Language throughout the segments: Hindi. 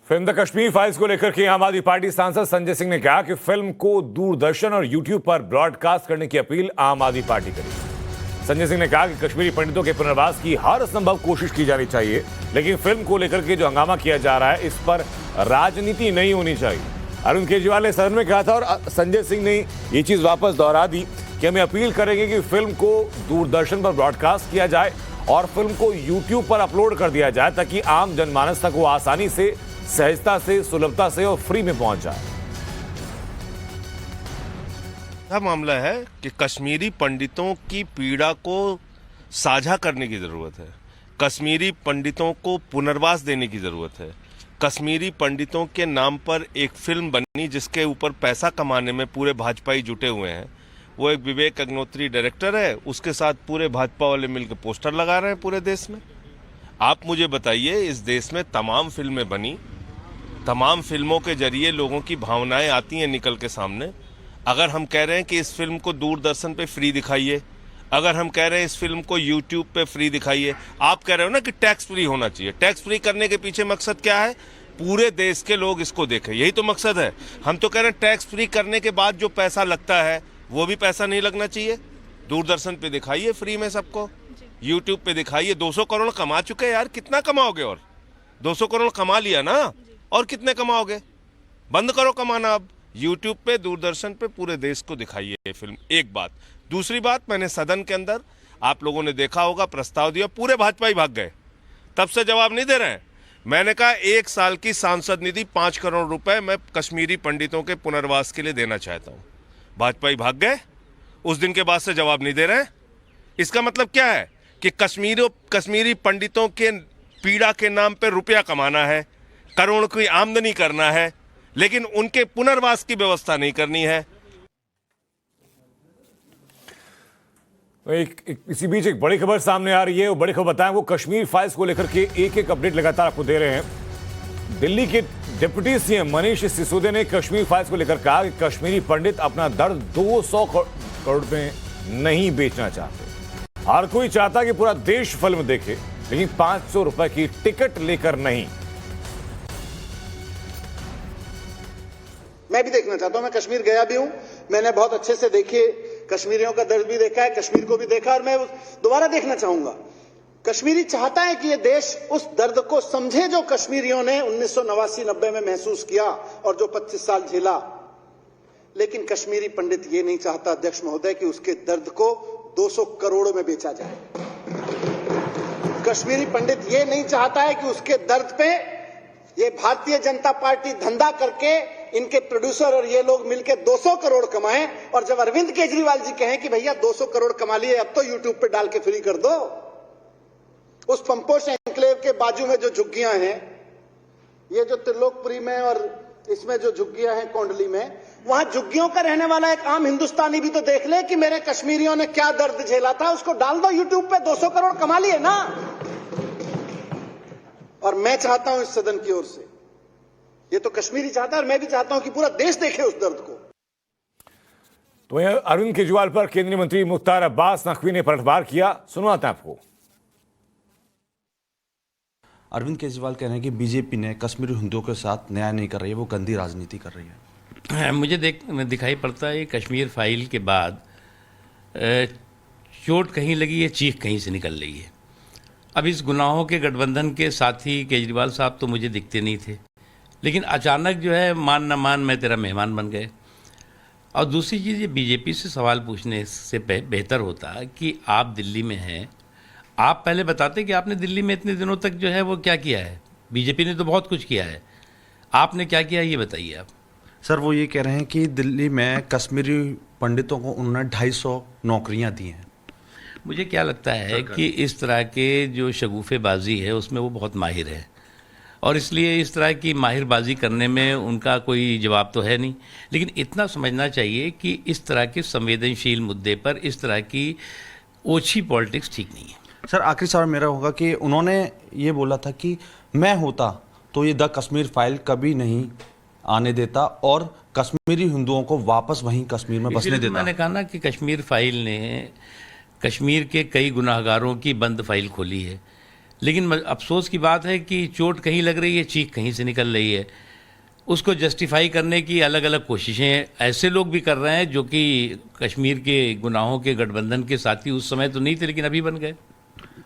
फिल्म द कश्मीर फाइल्स को लेकर के आम आदमी पार्टी सांसद संजय सिंह ने कहा कि फिल्म को दूरदर्शन और यूट्यूब पर ब्रॉडकास्ट करने की अपील आम आदमी पार्टी करेगी। संजय सिंह ने कहा कि कश्मीरी पंडितों के पुनर्वास की हर संभव कोशिश की जानी चाहिए, लेकिन फिल्म को लेकर के जो हंगामा किया जा रहा है इस पर राजनीति नहीं होनी चाहिए। अरविंद केजरीवाल ने सदन में कहा था और संजय सिंह ने ये चीज वापस दोहरा दी कि हमें अपील करेंगे कि फिल्म को दूरदर्शन पर ब्रॉडकास्ट किया जाए और फिल्म को यूट्यूब पर अपलोड कर दिया जाए ताकि आम जनमानस तक वो आसानी से, सहजता से, सुलभता से और फ्री में पहुंच जाए। यह मामला है कि कश्मीरी पंडितों की पीड़ा को साझा करने की जरूरत है, कश्मीरी पंडितों को पुनर्वास देने की जरूरत है। कश्मीरी पंडितों के नाम पर एक फिल्म बनी जिसके ऊपर पैसा कमाने में पूरे भाजपाई जुटे हुए हैं। वो एक विवेक अग्निहोत्री डायरेक्टर है, उसके साथ पूरे भाजपा वाले मिलकर पोस्टर लगा रहे हैं पूरे देश में। आप मुझे बताइए, इस देश में तमाम फिल्में बनी, तमाम फिल्मों के जरिए लोगों की भावनाएं आती हैं निकल के सामने। अगर हम कह रहे हैं कि इस फिल्म को दूरदर्शन पे फ्री दिखाइए, अगर हम कह रहे हैं इस फिल्म को यूट्यूब पे फ्री दिखाइए, आप कह रहे हो ना कि टैक्स फ्री होना चाहिए। टैक्स फ्री करने के पीछे मकसद क्या है? पूरे देश के लोग इसको देखें, यही तो मकसद है। हम तो कह रहे हैं टैक्स फ्री करने के बाद जो पैसा लगता है वो भी पैसा नहीं लगना चाहिए। दूरदर्शन पे दिखाइए फ्री में सबको, यूट्यूब पे दिखाइए। 200 करोड़ कमा चुके यार, कितना कमाओगे? और 200 करोड़ कमा लिया ना, और कितने कमाओगे? बंद करो कमाना अब। यूट्यूब पे, दूरदर्शन पे पूरे देश को दिखाइए ये फिल्म। एक बात। दूसरी बात, मैंने सदन के अंदर, आप लोगों ने देखा होगा, प्रस्ताव दिया, पूरे भाजपा ही भाग गए, तब से जवाब नहीं दे रहे हैं। मैंने कहा 1 साल की सांसद निधि 5 करोड़ रुपए मैं कश्मीरी पंडितों के पुनर्वास के लिए देना चाहता हूं। भाजपा ही भाग गए, उस दिन के बाद से जवाब नहीं दे रहे हैं। इसका मतलब क्या है कि कश्मीरी पंडितों के पीड़ा के नाम पर रुपया कमाना है, करोड़ की आमदनी करना है, लेकिन उनके पुनर्वास की व्यवस्था नहीं करनी है। इसी बीच एक बड़ी खबर सामने आ रही है। वो बड़ी खबर बताएं, वो कश्मीर फाइल्स को लेकर के एक अपडेट लगातार आपको दे रहे हैं। दिल्ली के डिप्टी सीएम मनीष सिसोदिया ने कश्मीर फाइल्स को लेकर कहा कि कश्मीरी पंडित अपना दर्द 200 करोड़ में नहीं बेचना चाहते। हर कोई चाहता कि पूरा देश फिल्म देखे, लेकिन 500 रुपए की टिकट लेकर नहीं। मैं भी देखना चाहता हूं, मैं कश्मीर गया भी हूं, मैंने बहुत अच्छे से देखी, कश्मीरियों का दर्द भी देखा है, कश्मीर को भी देखा, और मैं दोबारा देखना चाहूंगा। कश्मीरी चाहता है कि ये देश उस दर्द को समझे जो कश्मीरियों ने 1989-90 में महसूस किया और जो 25 साल झेला। लेकिन कश्मीरी पंडित ये नहीं चाहता, अध्यक्ष महोदय, कि उसके दर्द को 200 करोड़ में बेचा जाए। कश्मीरी पंडित ये नहीं चाहता है कि उसके दर्द पे ये भारतीय जनता पार्टी धंधा करके, इनके प्रोड्यूसर और ये लोग मिलकर 200 करोड़ कमाएं, और जब अरविंद केजरीवाल जी कहें कि भैया 200 करोड़ कमा लिए, अब तो यूट्यूब पे डाल के फ्री कर दो। उस पंपोश एन्क्लेव के बाजू में जो झुग्गियां हैं, ये जो त्रिलोकपुरी में और इसमें जो झुग्गियां हैं कोंडली में, वहां झुग्गियों का रहने वाला एक आम हिंदुस्तानी भी तो देख ले कि मेरे कश्मीरियों ने क्या दर्द झेला था। उसको डाल दो यूट्यूब पे, 200 करोड़ कमा लिए ना। और मैं चाहता हूं इस सदन की ओर से, ये तो कश्मीरी चाहता है और मैं भी चाहता हूं कि पूरा देश देखे उस दर्द को। तो यह अरविंद केजरीवाल पर केंद्रीय मंत्री मुख्तार अब्बास नकवी ने पलटवार किया। सुनवाते हैं आपको। अरविंद केजरीवाल कह रहे हैं कि बीजेपी ने कश्मीरी हिंदुओं के साथ न्याय नहीं कर रही है, वो गंदी राजनीति कर रही है। मुझे दिखाई पड़ता है कश्मीर फाइल के बाद चोट कहीं लगी है, चीख कहीं से निकल रही है। अब इस गुनाहों के गठबंधन के साथी केजरीवाल साहब तो मुझे दिखते नहीं थे, लेकिन अचानक जो है मान न मान मैं तेरा मेहमान बन गए। और दूसरी चीज़, ये बीजेपी से सवाल पूछने से बेहतर होता कि आप दिल्ली में हैं, आप पहले बताते कि आपने दिल्ली में इतने दिनों तक जो है वो क्या किया है। बीजेपी ने तो बहुत कुछ किया है, आपने क्या किया ये बताइए आप। सर, वो ये कह रहे हैं कि दिल्ली में कश्मीरी पंडितों को उन्होंने 250 नौकरियां दी हैं। मुझे क्या लगता है कि इस तरह के जो शगुफेबाजी है उसमें वो बहुत माहिर है, और इसलिए इस तरह की माहिरबाजी करने में उनका कोई जवाब तो है नहीं। लेकिन इतना समझना चाहिए कि इस तरह के संवेदनशील मुद्दे पर इस तरह की ओछी पॉलिटिक्स ठीक नहीं है। सर, आखिरी सवाल मेरा होगा कि उन्होंने ये बोला था कि मैं होता तो ये द कश्मीर फाइल कभी नहीं आने देता और कश्मीरी हिंदुओं को वापस वहीं कश्मीर में बसने देता। मैंने कहा ना कि कश्मीर फाइल ने कश्मीर के कई गुनाहगारों की बंद फाइल खोली है। लेकिन अफसोस की बात है कि चोट कहीं लग रही है, चीख कहीं से निकल रही है। उसको जस्टिफाई करने की अलग अलग कोशिशें ऐसे लोग भी कर रहे हैं जो कि कश्मीर के गुनाहों के गठबंधन के साथी उस समय तो नहीं थे, लेकिन अभी बन गए।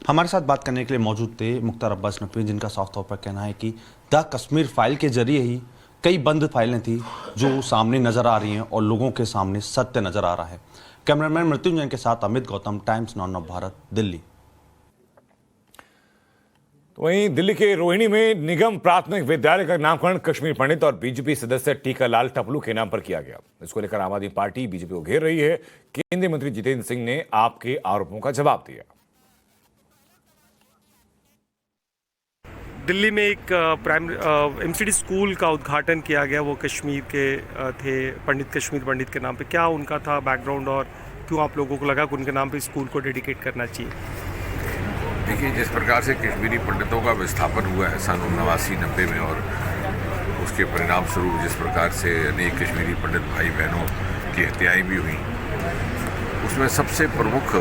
हमारे साथ बात करने के लिए मौजूद थे मुख्तार अब्बास नकवी, जिनका साफ तौर पर कहना है कि द कश्मीर फाइल के जरिए ही कई बंद फाइलें थी जो सामने नजर आ रही हैं और लोगों के सामने सत्य नजर आ रहा है। कैमरामैन मृत्युंजय के साथ Amit Gautam, times now of Bharat, Delhi. वहीं दिल्ली के रोहिणी में निगम प्राथमिक विद्यालय का नामकरण कश्मीर पंडित और बीजेपी सदस्य टीकालाल टपलू के नाम पर किया गया। इसको लेकर आम आदमी पार्टी बीजेपी को घेर रही है। केंद्रीय मंत्री जितेंद्र सिंह ने आपके आरोपों का जवाब दिया। दिल्ली में एक एमसीडी स्कूल का उद्घाटन किया गया, वो कश्मीर के थे, कश्मीर पंडित के नाम पे। क्या उनका था बैकग्राउंड और क्यों आप लोगों को लगा कि उनके नाम पे स्कूल को डेडिकेट करना चाहिए? देखिए, जिस प्रकार से कश्मीरी पंडितों का विस्थापन हुआ है सन 89-90 में और उसके परिणाम स्वरूप जिस प्रकार से अनेक कश्मीरी पंडित भाई बहनों की हत्याएं भी हुई, उसमें सबसे प्रमुख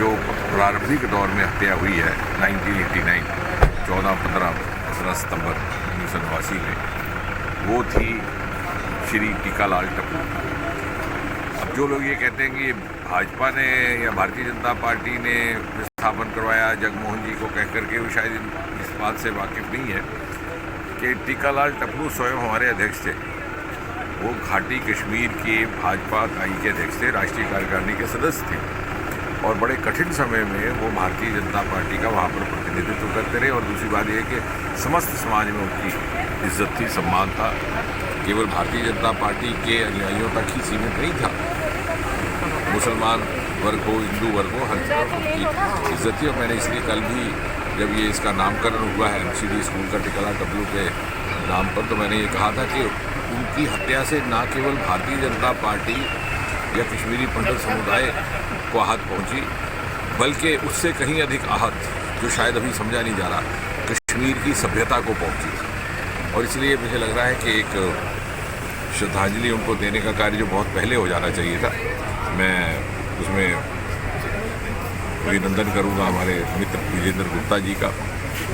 जो प्रारंभिक दौर में हत्या हुई है 1989 14-15 सितंबर 1989 में, वो थी श्री टीकालाल टपलू। अब जो लोग ये कहते हैं कि भाजपा ने या भारतीय जनता पार्टी ने विस्थापन करवाया जगमोहन जी को कह करके, वो शायद इस बात से वाकिफ नहीं है कि टीकालाल टपलू स्वयं हमारे अध्यक्ष थे। वो घाटी कश्मीर के भाजपा इकाई के अध्यक्ष थे, राष्ट्रीय कार्यकारिणी के सदस्य थे और बड़े कठिन समय में वो भारतीय जनता पार्टी का वहाँ पर प्रतिनिधित्व करते रहे। और दूसरी बात यह कि समस्त समाज में उनकी इज्जत थी, सम्मान था, केवल भारतीय जनता पार्टी के अनुयायियों तक ही सीमित नहीं था। मुसलमान वर्ग हो, हिंदू वर्ग हो, हर तरफ उनकी इज्जत थी। और मैंने इसलिए कल भी जब ये इसका नामकरण हुआ है एमसीडी स्कूल का टीकालाल टपलू के नाम पर, तो मैंने ये कहा था कि उनकी हत्या से न केवल भारतीय जनता पार्टी या कश्मीरी पंडित समुदाय को आहत पहुंची, बल्कि उससे कहीं अधिक आहत, जो शायद अभी समझा नहीं जा रहा, कश्मीर की सभ्यता को पहुंची। और इसलिए मुझे लग रहा है कि एक श्रद्धांजलि उनको देने का कार्य जो बहुत पहले हो जाना चाहिए था, मैं उसमें अभिनंदन करूंगा हमारे मित्र विजेंद्र गुप्ता जी का,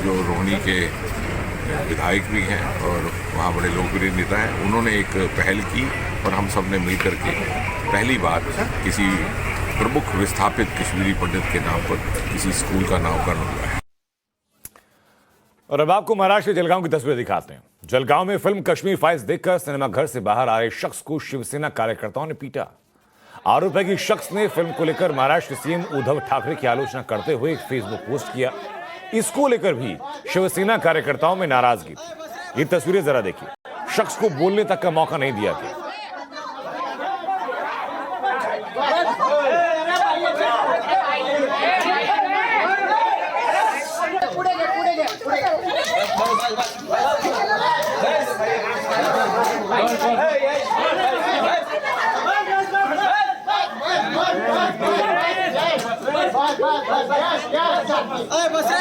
जो रोहिणी के विधायक भी हैं और वहाँ बड़े लोकप्रिय नेता हैं। उन्होंने एक पहल की और हम सब ने मिलकर के पहली बार किसी प्रमुख विस्थापित कश्मीरी पंडित के नाम पर किसी स्कूल का नामकरण हुआ है। और अब आपको महाराष्ट्र के जलगांव की तस्वीर दिखाते हैं। जलगांव में फिल्म कश्मीर फाइल्स देखकर सिनेमा घर से बाहर आए शख्स को शिवसेना कार्यकर्ताओं ने पीटा। आरोप है कि शख्स ने फिल्म को लेकर महाराष्ट्र सीएम उद्धव ठाकरे की आलोचना करते हुए एक फेसबुक पोस्ट किया। इसको लेकर भी शिवसेना कार्यकर्ताओं में नाराजगी थी। ये तस्वीरें जरा देखिए। शख्स को बोलने तक का मौका नहीं दिया गया।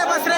बस रे